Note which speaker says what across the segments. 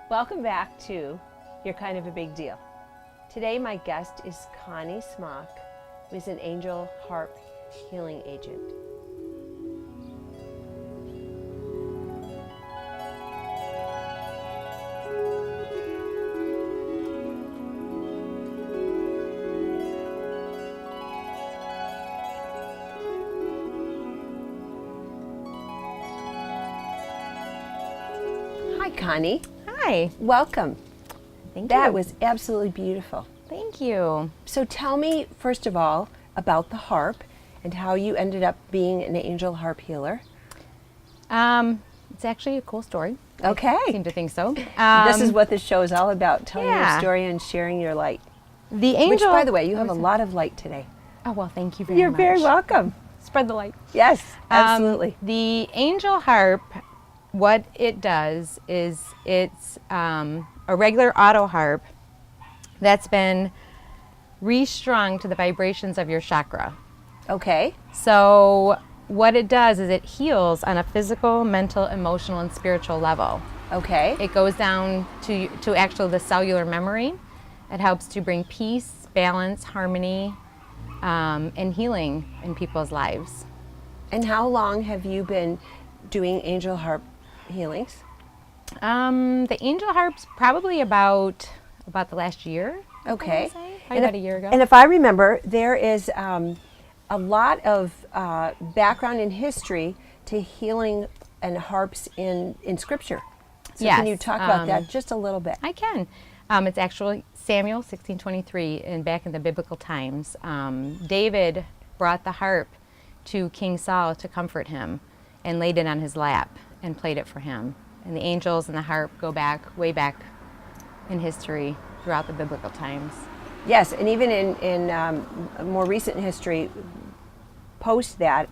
Speaker 1: Welcome back to You're Kind of a Big Deal. Today my guest is Connie Smock, who is an angel harp healing agent. Hi Connie.
Speaker 2: Hi.
Speaker 1: Welcome.
Speaker 2: Thank you.
Speaker 1: That was absolutely beautiful.
Speaker 2: Thank you.
Speaker 1: So tell me, first of all, about the harp and how you ended up being an angel harp healer.
Speaker 2: It's actually a cool story.
Speaker 1: Okay.
Speaker 2: I seem to think so.
Speaker 1: This is what this show is all about, telling your
Speaker 2: yeah.
Speaker 1: story and sharing your light.
Speaker 2: The angel.
Speaker 1: Which, by the way, you have a lot of light today.
Speaker 2: Oh, well, thank you very
Speaker 1: You're
Speaker 2: much.
Speaker 1: very welcome.
Speaker 2: Spread the light.
Speaker 1: Yes, absolutely.
Speaker 2: The angel harp, what it does is it's a regular auto harp that's been restrung to the vibrations of your chakra.
Speaker 1: Okay.
Speaker 2: So what it does is it heals on a physical, mental, emotional, and spiritual level.
Speaker 1: Okay.
Speaker 2: It goes down to actually the cellular memory. It helps to bring peace, balance, harmony, and healing in people's lives.
Speaker 1: And how long have you been doing angel harp healings?
Speaker 2: The angel harp's probably about the last year.
Speaker 1: Okay.
Speaker 2: I would say. Probably about a year ago.
Speaker 1: And if I remember, there is a lot of background in history to healing and harps in Scripture. So
Speaker 2: Yes,
Speaker 1: can you talk about that just a little bit?
Speaker 2: I can. It's actually Samuel 16:23, and back in the biblical times, David brought the harp to King Saul to comfort him, and laid it on his lap and played it for him. And the angels and the harp go back, way back in history throughout the biblical times.
Speaker 1: Yes, and even in more recent history, post that,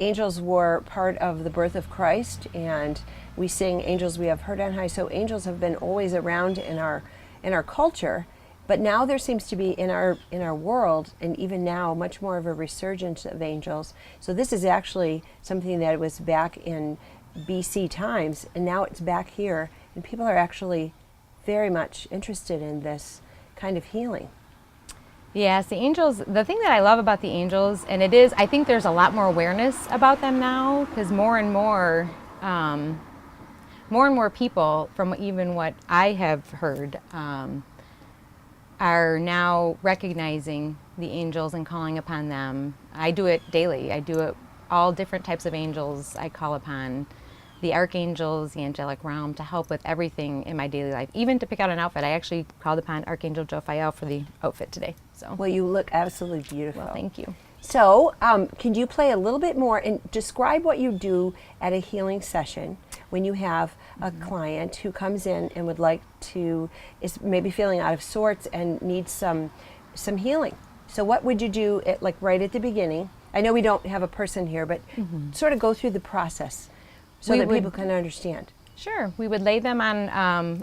Speaker 1: angels were part of the birth of Christ, and we sing "Angels We Have Heard on High." So angels have been always around in our culture, but now there seems to be in our world, and even now, much more of a resurgence of angels. So this is actually something that was back in BC times, and now it's back here, and people are actually very much interested in this kind of healing.
Speaker 2: Yes, the angels, the thing that I love about the angels, and it is, I think there's a lot more awareness about them now, because more and more people, from even what I have heard, are now recognizing the angels and calling upon them. I do it daily. I do it, all different types of angels I call upon. The archangels, the angelic realm, to help with everything in my daily life. Even to pick out an outfit. I actually called upon Archangel Jophiel for the outfit today. So.
Speaker 1: Well, you look absolutely beautiful.
Speaker 2: Well, thank you.
Speaker 1: So, can you play a little bit more and describe what you do at a healing session when you have a client who comes in and would like to, is maybe feeling out of sorts and needs some healing? So what would you do like right at the beginning? I know we don't have a person here, but sort of go through the process so that people can understand.
Speaker 2: Sure. We would lay them on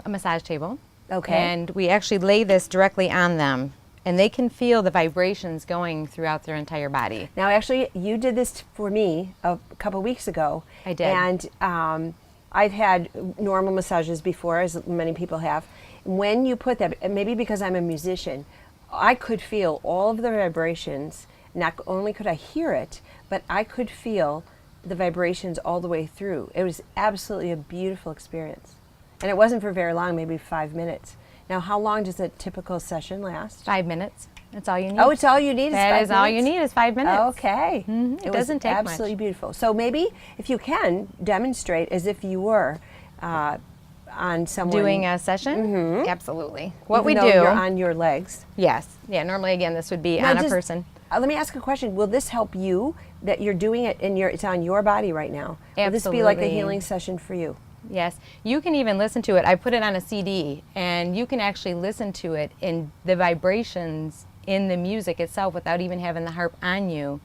Speaker 2: a massage table.
Speaker 1: Okay.
Speaker 2: And we actually lay this directly on them. And they can feel the vibrations going throughout their entire body.
Speaker 1: Now, actually, you did this for me a couple weeks ago.
Speaker 2: I did.
Speaker 1: And I've had normal massages before, as many people have. When you put that, and maybe because I'm a musician, I could feel all of the vibrations. Not only could I hear it, but I could feel the vibrations all the way through. It was absolutely a beautiful experience. And it wasn't for very long, maybe 5 minutes. Now, how long does a typical session last?
Speaker 2: 5 minutes. That's all you need.
Speaker 1: Oh, it's all you need is 5 minutes?
Speaker 2: That is all you need is 5 minutes.
Speaker 1: Okay.
Speaker 2: It doesn't take much.
Speaker 1: Absolutely beautiful. So maybe, if you can, demonstrate as if you were on someone.
Speaker 2: Doing a session? Absolutely. What we
Speaker 1: even
Speaker 2: do.
Speaker 1: though you're on your legs.
Speaker 2: Yes. Yeah, normally, again, this would be
Speaker 1: Now,
Speaker 2: on a person.
Speaker 1: Let me ask a question. Will this help you, that you're doing it and it's on your body right now? Will this be like a
Speaker 2: Absolutely.
Speaker 1: healing session for you?
Speaker 2: Yes, you can even listen to it. I put it on a CD, and you can actually listen to it in the vibrations in the music itself without even having the harp on you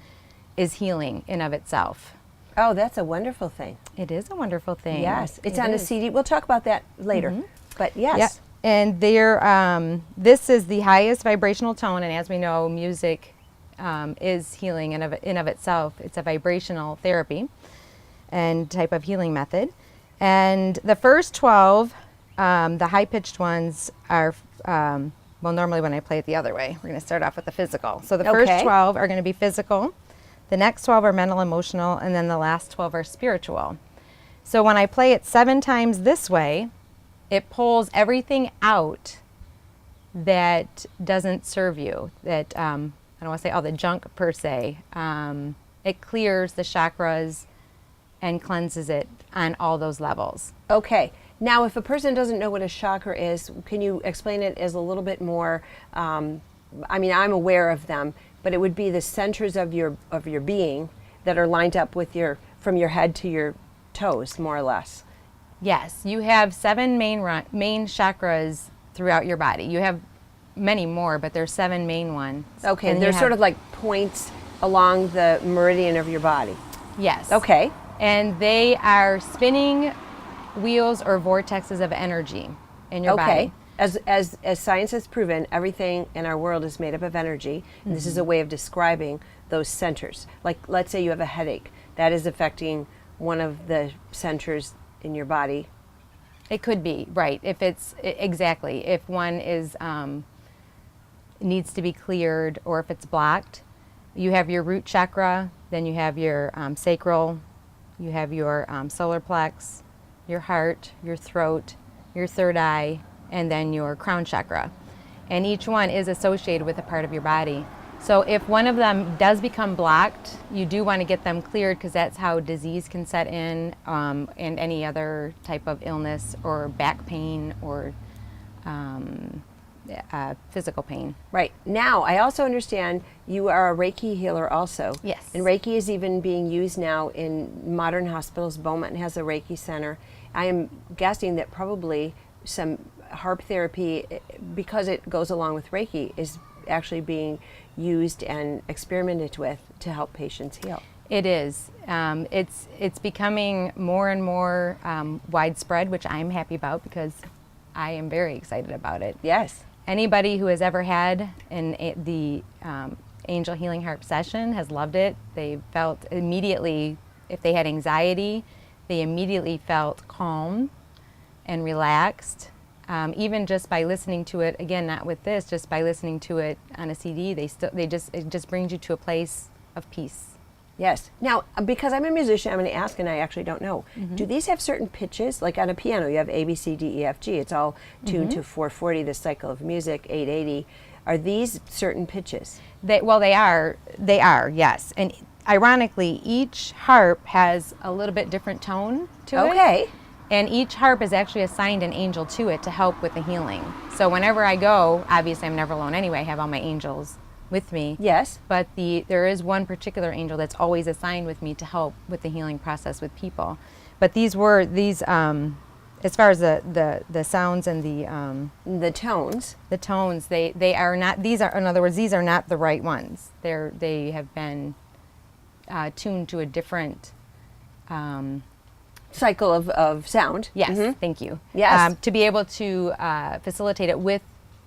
Speaker 2: is healing in of itself.
Speaker 1: Oh, that's a wonderful thing.
Speaker 2: It is a wonderful thing.
Speaker 1: Yes, it's
Speaker 2: It
Speaker 1: on a
Speaker 2: is.
Speaker 1: CD. We'll talk about that later. But yes.
Speaker 2: Yeah. And this is the highest vibrational tone, and as we know, music is healing in of itself. It's a vibrational therapy and type of healing method. And the first 12 The high-pitched ones are, well, normally when I play it the other way, we're going to start off with the physical. So the
Speaker 1: Okay.
Speaker 2: first 12 are going to be physical, the next 12 are mental, emotional, and then the last 12 are spiritual. So when I play it 7 times this way, it pulls everything out that doesn't serve you, that, I don't want to say all the junk per se. It clears the chakras and cleanses it on all those levels.
Speaker 1: Okay. Now, if a person doesn't know what a chakra is, can you explain it as a little bit more? I mean, I'm aware of them, but it would be the centers of your being that are lined up with from your head to your toes, more or less.
Speaker 2: Yes, you have 7 main chakras throughout your body. You have many more, but there's 7 main ones.
Speaker 1: Okay,
Speaker 2: And you
Speaker 1: they're
Speaker 2: have-
Speaker 1: sort of like points along the meridian of your body.
Speaker 2: Yes.
Speaker 1: Okay.
Speaker 2: And they are spinning wheels or vortexes of energy in your
Speaker 1: Okay.
Speaker 2: body.
Speaker 1: As science has proven, everything in our world is made up of energy. And this is a way of describing those centers. Like, let's say you have a headache. That is affecting one of the centers in your body.
Speaker 2: It could be, right. If it's, exactly. If one is, needs to be cleared or if it's blocked, you have your root chakra, then you have your sacral, you have your solar plex, your heart, your throat, your third eye, and then your crown chakra. And each one is associated with a part of your body. So if one of them does become blocked, you do want to get them cleared because that's how disease can set in, and any other type of illness or back pain or physical pain.
Speaker 1: Right. Now, I also understand you are a Reiki healer also.
Speaker 2: Yes.
Speaker 1: And Reiki is even being used now in modern hospitals. Beaumont has a Reiki center. I am guessing that probably some harp therapy, because it goes along with Reiki, is actually being used and experimented with to help patients heal.
Speaker 2: It is. It's becoming more and more widespread, which I'm happy about because I am very excited about it.
Speaker 1: Yes.
Speaker 2: Anybody who has ever had the angel healing harp session has loved it. They felt immediately, if they had anxiety, they immediately felt calm and relaxed. Even just by listening to it, again, not with this, just by listening to it on a CD, it just brings you to a place of peace.
Speaker 1: Yes. Now, because I'm a musician, I'm going to ask, and I actually don't know. Do these have certain pitches? Like on a piano, you have A, B, C, D, E, F, G. It's all tuned to 440, the cycle of music, 880. Are these certain pitches?
Speaker 2: They are, yes. And ironically, each harp has a little bit different tone to it.
Speaker 1: Okay.
Speaker 2: And each harp is actually assigned an angel to it to help with the healing. So whenever I go, obviously I'm never alone anyway, I have all my angels with me.
Speaker 1: Yes.
Speaker 2: But there is one particular angel that's always assigned with me to help with the healing process with people. But these as far as the sounds and
Speaker 1: The tones.
Speaker 2: the tones, they are not, in other words, these are not the right ones. They have been tuned to a different,
Speaker 1: Cycle of sound.
Speaker 2: yes, thank you.
Speaker 1: Yes.
Speaker 2: To be able to facilitate it with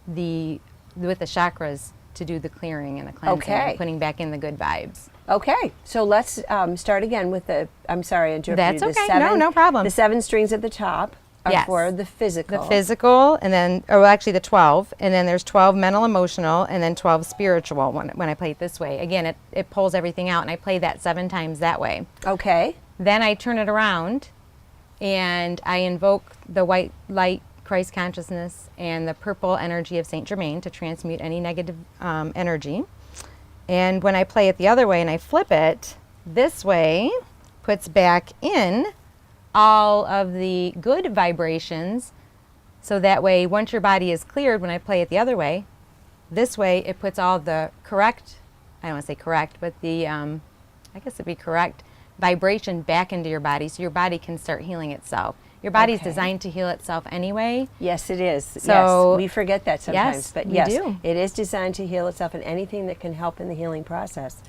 Speaker 2: the chakras to do the clearing and the cleansing
Speaker 1: Okay.
Speaker 2: and putting back in the good vibes.
Speaker 1: Okay, so let's start again with I'm sorry, I interrupted
Speaker 2: That's
Speaker 1: you.
Speaker 2: okay. No problem.
Speaker 1: The 7 strings at the top are
Speaker 2: Yes.
Speaker 1: for the physical.
Speaker 2: The physical, and then, actually the 12, and then there's 12 mental, emotional, and then 12 spiritual when I play it this way. Again, it pulls everything out, and I play that 7 times that way.
Speaker 1: Okay.
Speaker 2: Then I turn it around, and I invoke the white light, Christ consciousness, and the purple energy of Saint Germain to transmute any negative energy. And when I play it the other way and I flip it, this way puts back in all of the good vibrations. So that way, once your body is cleared, when I play it the other way, this way it puts all the correct, I don't want to say correct, but the, I guess it'd be correct, vibration back into your body so your body can start healing itself. Your body's
Speaker 1: Okay.
Speaker 2: designed to heal itself anyway.
Speaker 1: Yes, it is.
Speaker 2: So-
Speaker 1: yes, we forget that sometimes,
Speaker 2: Yes,
Speaker 1: but
Speaker 2: we
Speaker 1: yes,
Speaker 2: do.
Speaker 1: it is designed to heal itself, and anything that can help in the healing process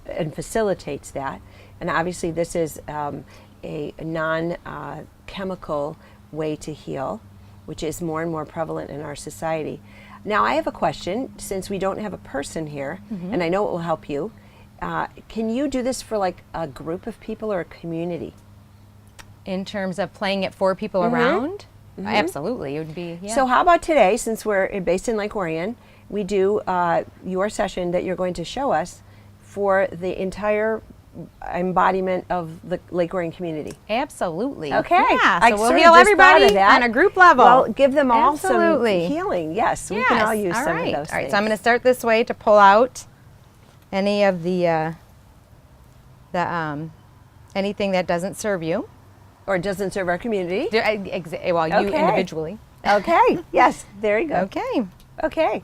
Speaker 1: and facilitates that. And obviously, this is a non-chemical way to heal, which is more and more prevalent in our society. Now, I have a question. Since we don't have a person here, and I know it will help you, can you do this for like a group of people or a community?
Speaker 2: In terms of playing it for people around, Absolutely, it would be. Yeah.
Speaker 1: So how about today, since we're based in Lake Orion, we do your session that you're going to show us for the entire embodiment of the Lake Orion community.
Speaker 2: Absolutely.
Speaker 1: Okay.
Speaker 2: Yeah.
Speaker 1: I
Speaker 2: So we'll
Speaker 1: sort of
Speaker 2: heal
Speaker 1: just thought of
Speaker 2: everybody
Speaker 1: that.
Speaker 2: on a group level.
Speaker 1: Well, give them all
Speaker 2: Absolutely.
Speaker 1: some healing. Yes, we
Speaker 2: Yes.
Speaker 1: can all use
Speaker 2: All
Speaker 1: some
Speaker 2: right.
Speaker 1: of those
Speaker 2: All right.
Speaker 1: things.
Speaker 2: So I'm going to start this way to pull out any of the anything that doesn't serve you.
Speaker 1: Or doesn't serve our community.
Speaker 2: Well, you
Speaker 1: Okay.
Speaker 2: individually.
Speaker 1: Okay. Yes. There you go.
Speaker 2: Okay.
Speaker 1: Okay.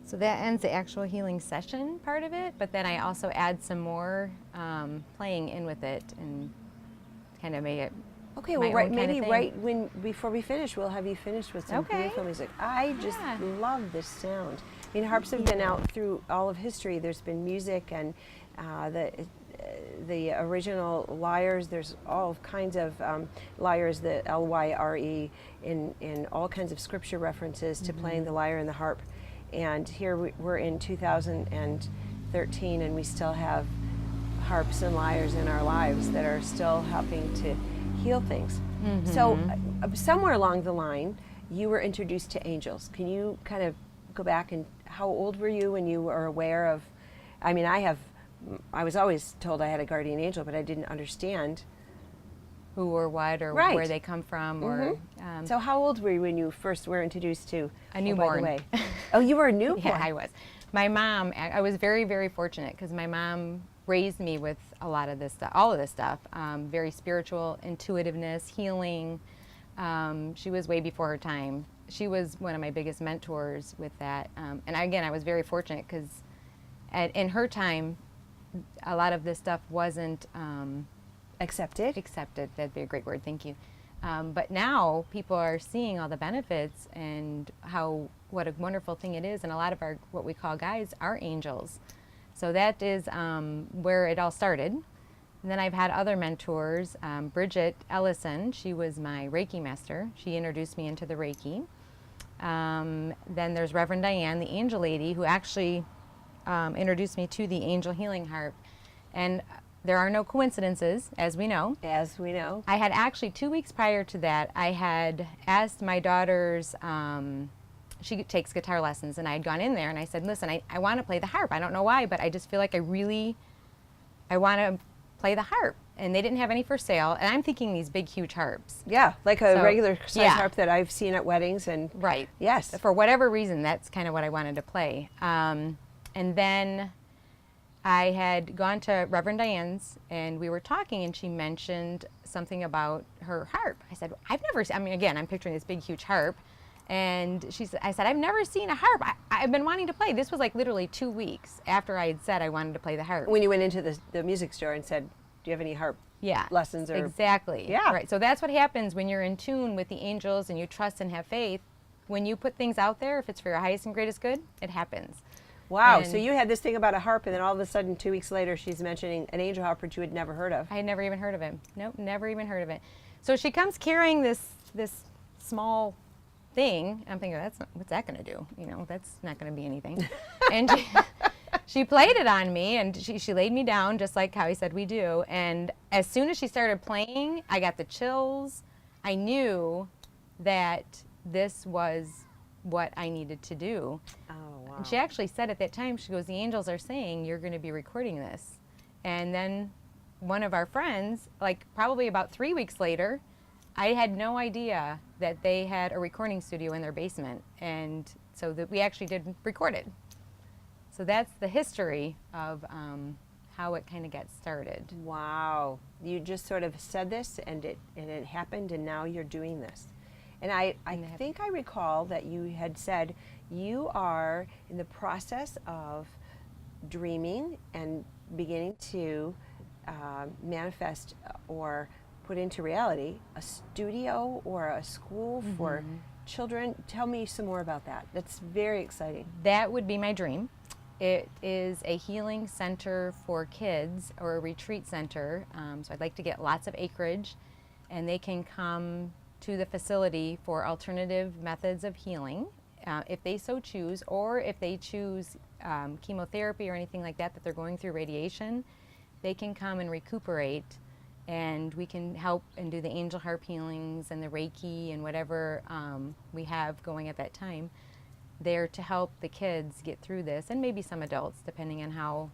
Speaker 2: So that ends the actual healing session part of it, but then I also add some more playing in with it and kind of make it
Speaker 1: Okay,
Speaker 2: my
Speaker 1: well,
Speaker 2: own kinda
Speaker 1: maybe
Speaker 2: thing.
Speaker 1: before we finish, we'll have you finish with some
Speaker 2: Okay.
Speaker 1: beautiful music. I just
Speaker 2: Yeah.
Speaker 1: love this sound. I mean, harps have been out through all of history. There's been music and the original lyres. There's all kinds of lyres, the Lyre, in all kinds of scripture references to playing the lyre and the harp. And here we're in 2013, and we still have harps and lyres in our lives that are still helping to heal things. So somewhere along the line, you were introduced to angels. Can you kind of go back and how old were you when you were aware of? I mean, I was always told I had a guardian angel, but I didn't understand.
Speaker 2: who or what or
Speaker 1: Right.
Speaker 2: where they come from or
Speaker 1: So how old were you when you first were introduced to?
Speaker 2: A newborn.
Speaker 1: Oh, by the way. Oh, you were a newborn.
Speaker 2: Yeah, I was. My mom, I was very, very fortunate because my mom raised me with a lot of this stuff, all of this stuff, very spiritual, intuitiveness, healing. She was way before her time. She was one of my biggest mentors with that. And again, I was very fortunate because in her time, a lot of this stuff wasn't
Speaker 1: Accepted.
Speaker 2: accepted. That'd be a great word. Thank you. But now people are seeing all the benefits and what a wonderful thing it is. And a lot of our what we call guides are angels. So that is where it all started. And then I've had other mentors. Bridget Ellison, she was my Reiki master. She introduced me into the Reiki. Then there's Reverend Diane, the angel lady, who actually introduced me to the angel healing harp. And there are no coincidences, as we know.
Speaker 1: As we know.
Speaker 2: I had actually 2 weeks prior to that, I had asked my daughter's, she takes guitar lessons, and I had gone in there and I said, listen, I want to play the harp. I don't know why, but I just feel like I want to play the harp. And they didn't have any for sale. And I'm thinking these big, huge harps.
Speaker 1: Yeah, like a
Speaker 2: So,
Speaker 1: regular size
Speaker 2: yeah.
Speaker 1: harp that I've seen at weddings and.
Speaker 2: Right.
Speaker 1: Yes.
Speaker 2: For whatever reason, that's kind of what I wanted to play. And then I had gone to Reverend Diane's, and we were talking, and she mentioned something about her harp. I said, again, I'm picturing this big, huge harp. And I said, I've never seen a harp. I've been wanting to play. This was like literally 2 weeks after I had said I wanted to play the harp.
Speaker 1: When you went into the music store and said, do you have any harp lessons? Or
Speaker 2: Exactly.
Speaker 1: Yeah.
Speaker 2: Right. So that's what happens when you're in tune with the angels and you trust and have faith. When you put things out there, if it's for your highest and greatest good, it happens.
Speaker 1: Wow. So
Speaker 2: And
Speaker 1: you had this thing about a harp, and then all of a sudden, 2 weeks later, she's mentioning an angel harp which you had never heard of.
Speaker 2: I had never even heard of it. Nope, never even heard of it. So she comes carrying this small thing. I'm thinking, what's that going to do? You know, that's not going to be anything. And she played it on me, and she laid me down just like Howie said we do. And as soon as she started playing, I got the chills. I knew that this was what I needed to do.
Speaker 1: Oh, wow.
Speaker 2: And she actually said at that time, she goes, the angels are saying you're going to be recording this. And then one of our friends, like probably about 3 weeks later, I had no idea that they had a recording studio in their basement. And so that we actually did record it. So that's the history of how it kind of got started.
Speaker 1: Wow. You just sort of said this, and it happened, and now you're doing this. And I think I recall that you had said you are in the process of dreaming and beginning to manifest or put into reality a studio or a school for children. Tell me some more about that. That's very exciting.
Speaker 2: That would be my dream. It is a healing center for kids, or a retreat center. So I'd like to get lots of acreage, and they can come to the facility for alternative methods of healing, if they so choose, or if they choose chemotherapy or anything like that they're going through radiation, they can come and recuperate, and we can help and do the angel harp healings and the Reiki and whatever we have going at that time there to help the kids get through this, and maybe some adults depending on how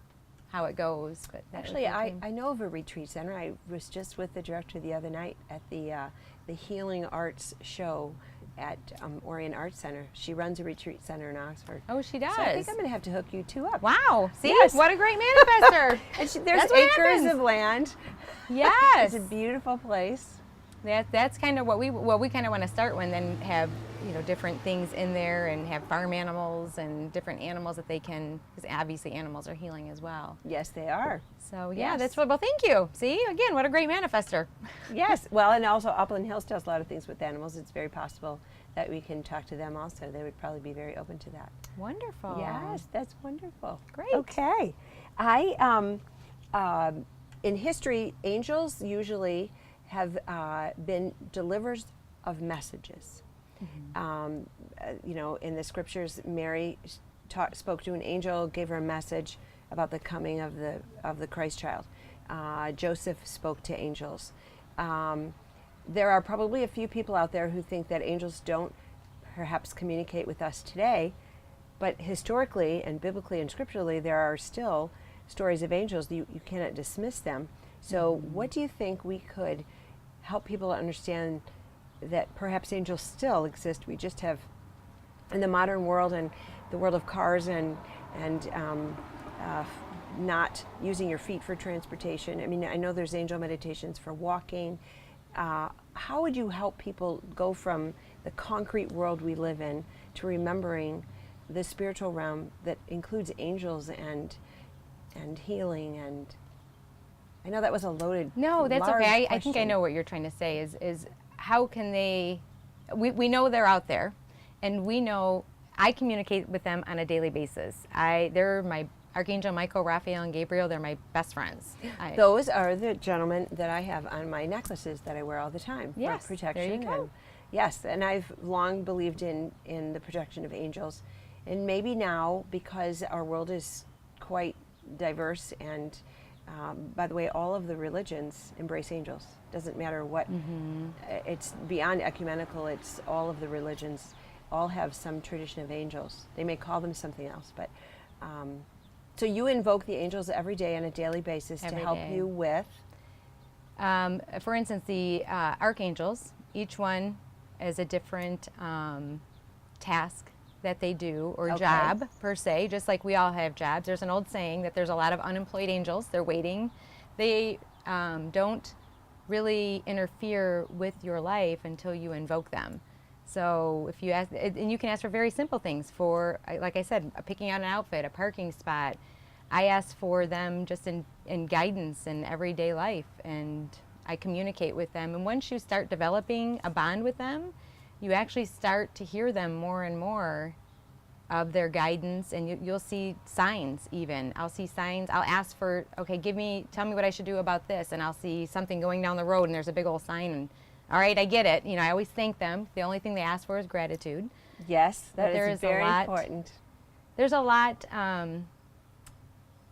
Speaker 2: it goes. But
Speaker 1: actually, I know of a retreat center. I was just with the director the other night at the Healing Arts show at Orion Arts Center. She runs a retreat center in Oxford.
Speaker 2: Oh, she does.
Speaker 1: So I think I'm going to have to hook you two up.
Speaker 2: Wow. See?
Speaker 1: Yes.
Speaker 2: What a great manifester.
Speaker 1: And there's
Speaker 2: That's what
Speaker 1: acres
Speaker 2: happens.
Speaker 1: of land.
Speaker 2: Yes.
Speaker 1: It's a beautiful place.
Speaker 2: That's kind of what we kind of want to start when, then have, you know, different things in there, and have farm animals and different animals that they can, because obviously animals are healing as well.
Speaker 1: Yes, they are.
Speaker 2: So yeah,
Speaker 1: Yes.
Speaker 2: that's what. Well, thank you. See, again, what a great manifester.
Speaker 1: Yes. Well, and also Upland Hills does a lot of things with animals. It's very possible that we can talk to them also. They would probably be very open to that.
Speaker 2: Wonderful.
Speaker 1: Yes, that's wonderful.
Speaker 2: Great.
Speaker 1: Okay. In history, angels usually have been delivers of messages. You know, in the scriptures, Mary spoke to an angel, gave her a message about the coming of the Christ child. Joseph spoke to angels. There are probably a few people out there who think that angels don't perhaps communicate with us today, but historically and biblically and scripturally, there are still stories of angels. You cannot dismiss them. So what do you think we could help people to understand that perhaps angels still exist? We just have, in the modern world and the world of cars and not using your feet for transportation. I mean, I know there's angel meditations for walking. How would you help people go from the concrete world we live in to remembering the spiritual realm that includes angels and healing? And I know that was a loaded.
Speaker 2: No, that's
Speaker 1: large
Speaker 2: okay. I think I
Speaker 1: question.
Speaker 2: know what you're trying to say is how can they, we know they're out there, and we know I communicate with them on a daily basis. They're my Archangel Michael, Raphael, and Gabriel. They're my best friends.
Speaker 1: Those are the gentlemen that I have on my necklaces that I wear all the time
Speaker 2: Yes,
Speaker 1: for protection.
Speaker 2: there you go.
Speaker 1: And yes, and I've long believed in the protection of angels. And maybe now, because our world is quite diverse, and by the way, all of the religions embrace angels. Doesn't matter what, it's beyond ecumenical, it's all of the religions all have some tradition of angels. They may call them something else, but so you invoke the angels every day on a daily basis
Speaker 2: Every
Speaker 1: to help
Speaker 2: day.
Speaker 1: you with.
Speaker 2: For instance, the archangels, each one is a different task that they do, or
Speaker 1: Okay.
Speaker 2: job per se, just like we all have jobs. There's an old saying that there's a lot of unemployed angels. They're waiting. They don't really interfere with your life until you invoke them. So if you ask, and you can ask for very simple things, for, like I said, picking out an outfit, a parking spot. I ask for them just in guidance in everyday life, and I communicate with them. And once you start developing a bond with them, you actually start to hear them more and more of their guidance, and you'll see signs even. I'll see signs. I'll ask for, okay, tell me what I should do about this, and I'll see something going down the road, and there's a big old sign, and all right, I get it. I always thank them. The only thing they ask for is gratitude.
Speaker 1: Yes,
Speaker 2: But
Speaker 1: that is very important.
Speaker 2: There's a lot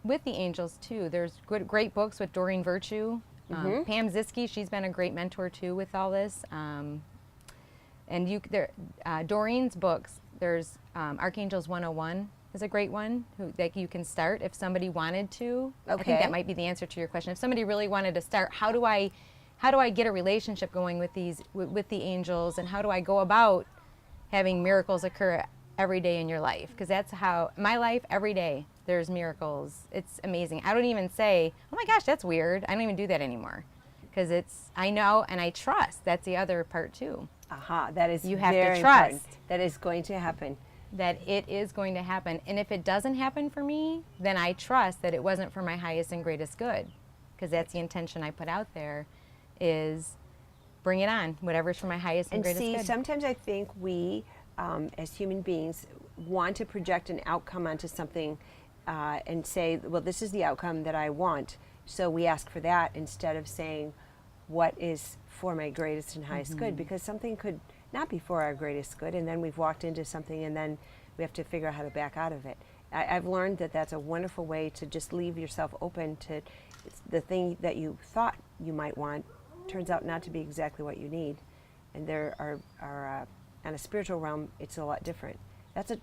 Speaker 2: with the angels too. There's great books with Doreen Virtue. Pam Ziske, she's been a great mentor too with all this. And Doreen's books, there's Archangels 101 is a great one that you can start if somebody wanted to. I think that might be the answer to your question. If somebody really wanted to start, how do I get a relationship going with the angels, and how do I go about having miracles occur every day in your life? Because that's how my life, every day there's miracles. It's amazing. I don't even say, oh my gosh, that's weird. I don't even do that anymore, because I know and I trust. That's the other part too.
Speaker 1: That is
Speaker 2: you have
Speaker 1: very
Speaker 2: to trust
Speaker 1: important. That is going to happen.
Speaker 2: That it is going to happen. And if it doesn't happen for me, then I trust that it wasn't for my highest and greatest good, because that's the intention I put out there, is bring it on, whatever's for my highest and greatest good.
Speaker 1: Sometimes I think we, as human beings, want to project an outcome onto something and say, well, this is the outcome that I want. So we ask for that instead of saying, what is for my greatest and highest good? Because something could not be for our greatest good, and then we've walked into something, and then we have to figure out how to back out of it. I've learned that that's a wonderful way to just leave yourself open to the thing that you thought you might want turns out not to be exactly what you need. And there are on a spiritual realm, it's a lot different.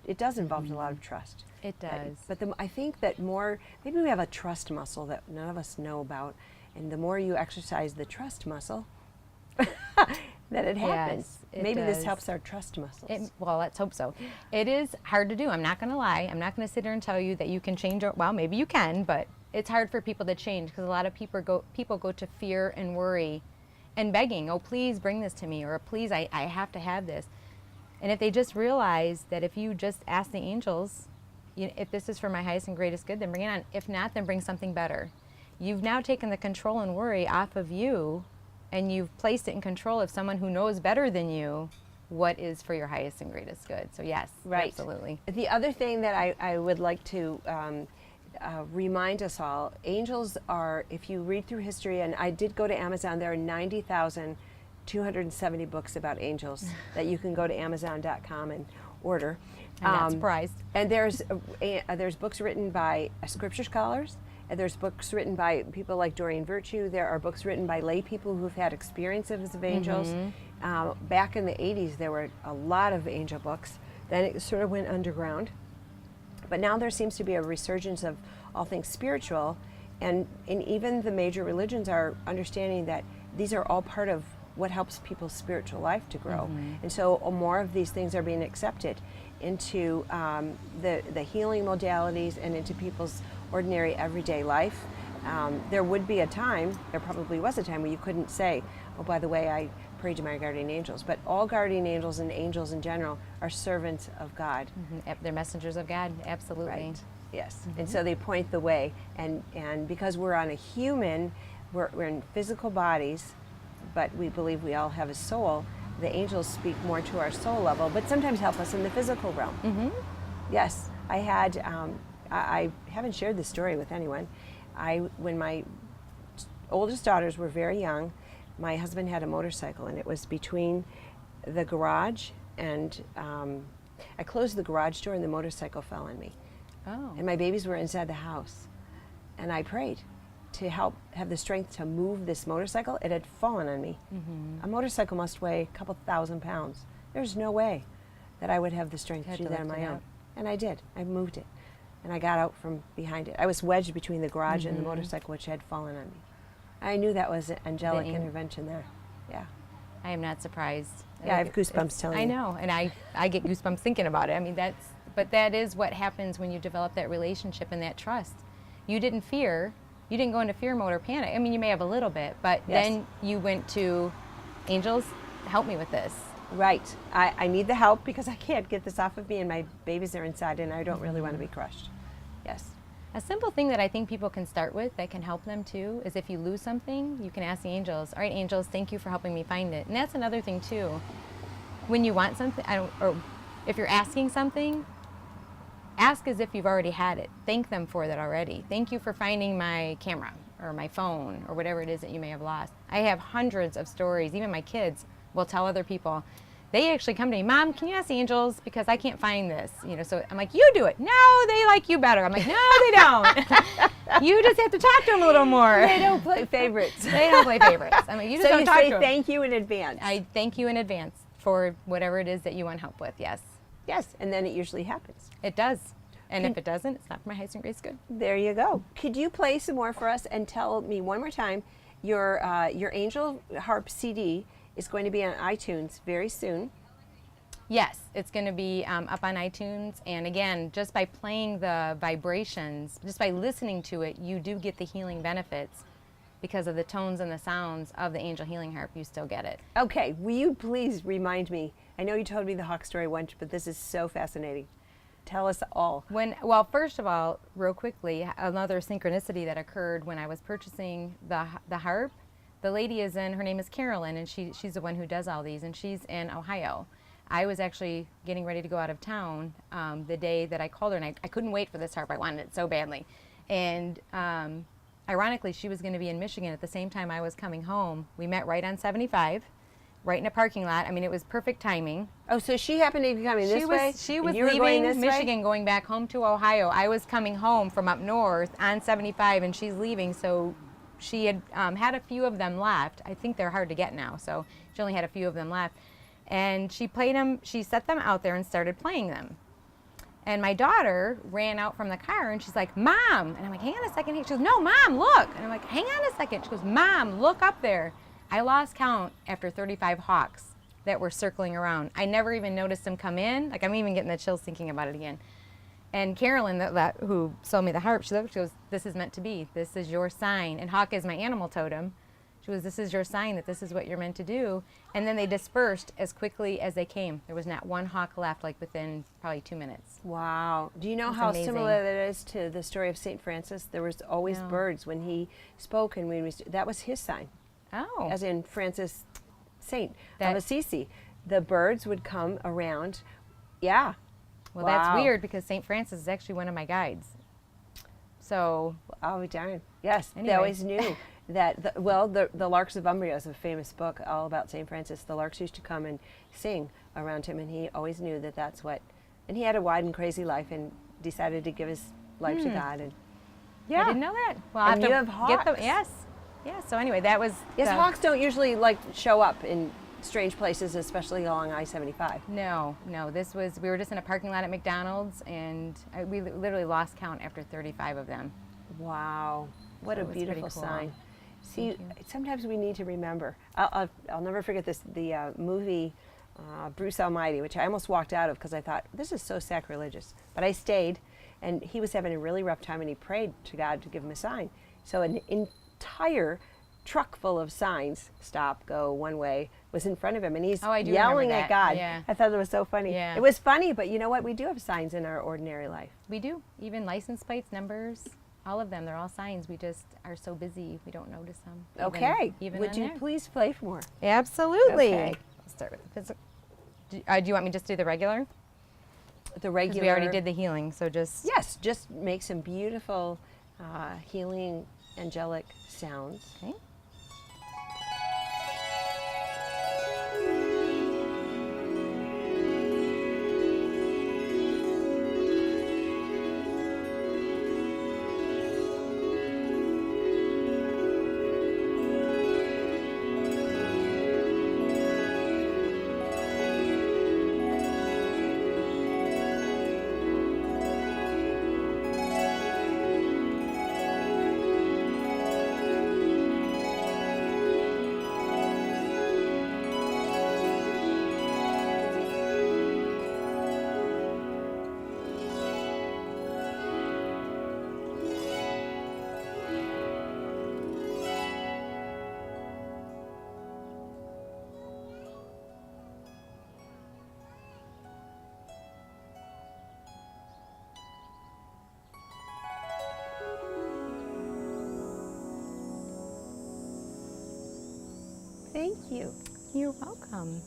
Speaker 1: It does involve a lot of trust.
Speaker 2: It does.
Speaker 1: But I think that maybe we have a trust muscle that none of us know about, and the more you exercise the trust muscle, that it happens.
Speaker 2: Yes,
Speaker 1: maybe this helps our trust muscles.
Speaker 2: Well, let's hope so. It is hard to do. I'm not going to lie. I'm not going to sit here and tell you that you can change. Well, maybe you can, but it's hard for people to change, because a lot of people go to fear and worry and begging, oh, please bring this to me, or please, I have to have this. And if they just realize that if you just ask the angels, if this is for my highest and greatest good, then bring it on. If not, then bring something better. You've now taken the control and worry off of you, and you've placed it in control of someone who knows better than you what is for your highest and greatest good. So yes,
Speaker 1: right.
Speaker 2: Absolutely.
Speaker 1: The other thing that I would like to remind us all, angels are, if you read through history, and I did go to Amazon, there are 90,270 books about angels that you can go to Amazon.com and order.
Speaker 2: I'm not surprised.
Speaker 1: And there's books written by scripture scholars, and there's books written by people like Doreen Virtue. There are books written by lay people who've had experiences of angels. Back in the 80s, there were a lot of angel books. Then it sort of went underground. But now there seems to be a resurgence of all things spiritual, and even the major religions are understanding that these are all part of what helps people's spiritual life to grow. And so more of these things are being accepted into the healing modalities and into people's ordinary everyday life. There would be a time, there probably was a time, where you couldn't say, oh, by the way, I pray to my guardian angels. But all guardian angels and angels in general are servants of God.
Speaker 2: They're messengers of God, absolutely.
Speaker 1: Right. Yes. And so they point the way. And because we're on a human, we're in physical bodies, but we believe we all have a soul, the angels speak more to our soul level, but sometimes help us in the physical realm. Yes. I had, I haven't shared this story with anyone. When my oldest daughters were very young, my husband had a motorcycle, and it was between the garage and I closed the garage door, and the motorcycle fell on me.
Speaker 2: Oh.
Speaker 1: And my babies were inside the house. And I prayed to help have the strength to move this motorcycle. It had fallen on me. A motorcycle must weigh a couple thousand pounds. There's no way that I would have the strength to do that on my own. And I did. I moved it. And I got out from behind it. I was wedged between the garage and the motorcycle, which had fallen on me. I knew that was an angelic intervention there. Yeah.
Speaker 2: I am not surprised.
Speaker 1: Yeah, I have goosebumps telling you.
Speaker 2: I know, and I get goosebumps thinking about it. I mean, but that is what happens when you develop that relationship and that trust. You didn't go into fear mode or panic. I mean, you may have a little bit, but then you went to, angels, help me with this.
Speaker 1: Right. I need the help because I can't get this off of me, and my babies are inside, and I don't really want to be crushed. Yes.
Speaker 2: A simple thing that I think people can start with that can help them too is if you lose something, you can ask the angels, all right, angels, thank you for helping me find it. And that's another thing too. When you want something, or if you're asking something, ask as if you've already had it. Thank them for that already. Thank you for finding my camera or my phone or whatever it is that you may have lost. I have hundreds of stories. Even my kids will tell other people. They actually come to me, Mom, can you ask angels because I can't find this? You know, so I'm like, you do it. No, they like you better. I'm like, no, they don't. You just have to talk to them a little more.
Speaker 1: They don't play favorites.
Speaker 2: They don't play favorites. I'm like, you just
Speaker 1: So
Speaker 2: don't
Speaker 1: you
Speaker 2: talk to
Speaker 1: say
Speaker 2: them.
Speaker 1: thank you in advance.
Speaker 2: I thank you in advance for whatever it is that you want help with. Yes,
Speaker 1: Yes, and then it usually happens.
Speaker 2: it does. And if it doesn't, it's not for my highest and greatest good.
Speaker 1: There you go. Could you play some more for us and tell me one more time your Angel Harp CD is going to be on iTunes very soon.
Speaker 2: Yes, it's going to be up on iTunes. And again, just by playing the vibrations, just by listening to it, you do get the healing benefits because of the tones and the sounds of the Angel Healing Harp. You still get it.
Speaker 1: Okay, will you please remind me? I know you told me the Hawk story once, but this is so fascinating. Tell us all.
Speaker 2: Well, first of all, real quickly, another synchronicity that occurred when I was purchasing the harp. The lady is in, her name is Carolyn, and she's the one who does all these, and she's in Ohio. I was actually getting ready to go out of town the day that I called her, and I couldn't wait for this harp. I wanted it so badly. And ironically, she was going to be in Michigan at the same time I was coming home. We met right on 75, right in a parking lot. I mean, it was perfect timing.
Speaker 1: Oh, so she happened to be coming this way?
Speaker 2: She
Speaker 1: and
Speaker 2: was
Speaker 1: you were going
Speaker 2: leaving
Speaker 1: this way?
Speaker 2: Michigan, going back home to Ohio. I was coming home from up north on 75, and she's leaving. So she had had a few of them left. I think they're hard to get now, so she only had a few of them left. And she played them. She set them out there and started playing them. And my daughter ran out from the car, and she's like, Mom. And I'm like, hang on a second. She goes, no, Mom, look. And I'm like, hang on a second. She goes, Mom, look up there. I lost count after 35 hawks that were circling around. I never even noticed them come in. Like, I'm even getting the chills thinking about it again. And Carolyn, who sold me the harp, she goes, this is meant to be. This is your sign. And hawk is my animal totem. She goes, this is your sign that this is what you're meant to do. And then they dispersed as quickly as they came. There was not one hawk left, like within probably 2 minutes.
Speaker 1: Wow. Do you know
Speaker 2: It's
Speaker 1: how
Speaker 2: amazing.
Speaker 1: similar that is to the story of St. Francis? There was always
Speaker 2: No.
Speaker 1: birds when he spoke, and that was his sign,
Speaker 2: Oh.
Speaker 1: as in Francis, Saint
Speaker 2: That-
Speaker 1: of Assisi. The birds would come around. Yeah.
Speaker 2: Well,
Speaker 1: Wow.
Speaker 2: that's weird because St. Francis is actually one of my guides. So,
Speaker 1: Oh, darn. Yes, they
Speaker 2: Anyway.
Speaker 1: always knew that, the Larks of Umbria is a famous book all about St. Francis. The larks used to come and sing around him, and he always knew that that's what, and he had a wide and crazy life and decided to give his life to God. And
Speaker 2: I didn't know that. Well, I'll
Speaker 1: And
Speaker 2: have
Speaker 1: you
Speaker 2: to
Speaker 1: have
Speaker 2: get them.
Speaker 1: hawks.
Speaker 2: Yes. Yeah, so anyway, that was
Speaker 1: yes,
Speaker 2: the-
Speaker 1: hawks don't usually show up in strange places, especially along I-75.
Speaker 2: No. We were just in a parking lot at McDonald's, and we literally lost count after 35 of them.
Speaker 1: Wow, what
Speaker 2: So
Speaker 1: a
Speaker 2: it was pretty
Speaker 1: beautiful
Speaker 2: cool.
Speaker 1: sign. See,
Speaker 2: Thank you.
Speaker 1: sometimes we need to remember. I'll never forget this. The movie Bruce Almighty, which I almost walked out of because I thought this is so sacrilegious, but I stayed, and he was having a really rough time, and he prayed to God to give him a sign. So an entire truck full of signs, stop, go, one way, was in front of him, and he's
Speaker 2: Oh, I do remember
Speaker 1: yelling at
Speaker 2: that.
Speaker 1: God.
Speaker 2: Yeah.
Speaker 1: I thought it was so funny.
Speaker 2: Yeah.
Speaker 1: It was funny, but you know what? We do have signs in our ordinary life.
Speaker 2: We do. Even license plates, numbers, all of them. They're all signs. We just are so busy we don't notice them.
Speaker 1: Okay.
Speaker 2: Even
Speaker 1: Would
Speaker 2: on
Speaker 1: you
Speaker 2: there.
Speaker 1: please play for more?
Speaker 2: Absolutely.
Speaker 1: Okay.
Speaker 2: I'll start with the physical. Do you want me just to do the regular?
Speaker 1: The
Speaker 2: 'Cause
Speaker 1: regular.
Speaker 2: we already did the healing, so just.
Speaker 1: Yes, just make some beautiful healing angelic sounds.
Speaker 2: Okay.
Speaker 1: Thank you.
Speaker 2: You're welcome.